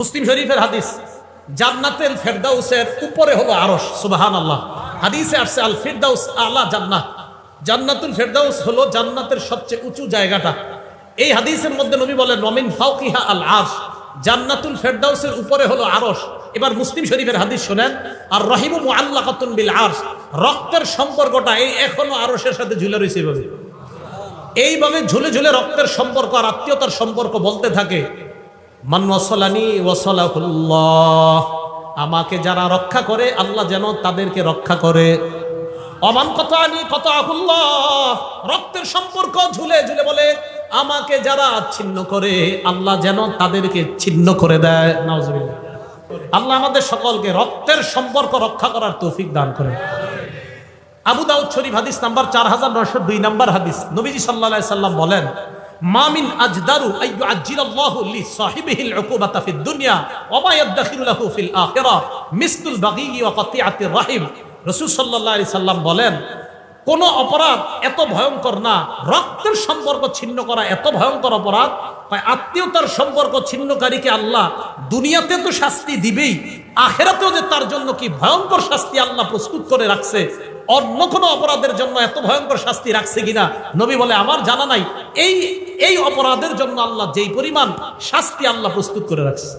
মুসলিম শরীফের হাদিস, জান্নাতুল ফেরদাউসের উপরে হলো আরশ। সুবহানাল্লাহ। হাদিসে আসছে আল ফিরদাউস আলা জান্নাত, জান্নাতুল ফেরদাউস হলো জান্নাতের সবচেয়ে উঁচু জায়গাটা। এই হাদিসের মধ্যে নবী বলেন ওয়ামিন ফাওকিহা আল আরশ, জান্নাতুল ফেরদাউসের উপরে হলো আরশ। এবার মুসলিম শরীফের হাদিস শুনেন, আর রহিমু মুআল্লাকাতুন বিল আরশ, রক্তের সম্পর্কটা এই এখনো আরশের সাথে ঝুলে রয়েছে। এইভাবে ঝুলে ঝুলে রক্তের সম্পর্ক আর আত্মীয়তার সম্পর্ক বলতে থাকে, মান ওয়াসালানি ওয়াসালাহুল্লাহ, আমাকে যারা রক্ষা করে আল্লাহ যেন তাদেরকে রক্ষা করে। অমান কতানি কতাহুল্লাহ, রক্তের সম্পর্ক ঝুলে ঝুলে বলে আমাকে যারা ছিন্ন করে আল্লাহ যেন তাদেরকে ছিন্ন করে দেয়। নাউজুবিল্লাহ। আল্লাহ আমাদের সকলকে রক্তের সম্পর্ক রক্ষা করার তৌফিক দান করেন। আবু দাউদ শরীফ হাদিস নাম্বার 4902 নাম্বার হাদিস, নবীজি সাল্লাল্লাহু আলাইহি সাল্লাম বলেন, মা মিন আজদারু আইয়ু আজ্জিলাল্লাহু লি সাহিবিহিল উকুবাতা ফিদ দুনিয়া ওয়া মা ইয়াদখিরু লাহু ফিল আখিরাহ মিসলুল বাগী ওয়া কাতিআতির রাহিম। রাসূল সাল্লাল্লাহু আলাইহি সাল্লাম বলেন, কোন অপরাধ এত ভয়ঙ্কর না, রক্তের সম্পর্ক ছিন্ন করা এত ভয়ঙ্কর অপরাধ। আত্মীয়তার সম্পর্ক ছিন্নকারীকে আল্লাহ দুনিয়াতে তো শাস্তি দিবেই, আখিরাতেও যে তার জন্য কি ভয়ঙ্কর শাস্তি আল্লাহ প্রস্তুত করে রাখছে, অন্য কোনো অপরাধের জন্য এত ভয়ঙ্কর শাস্তি রাখছে কিনা নবী বলে আমার জানা নাই। এই অপরাধের জন্য আল্লাহ যেই পরিমাণ শাস্তি আল্লাহ প্রস্তুত করে রাখছে।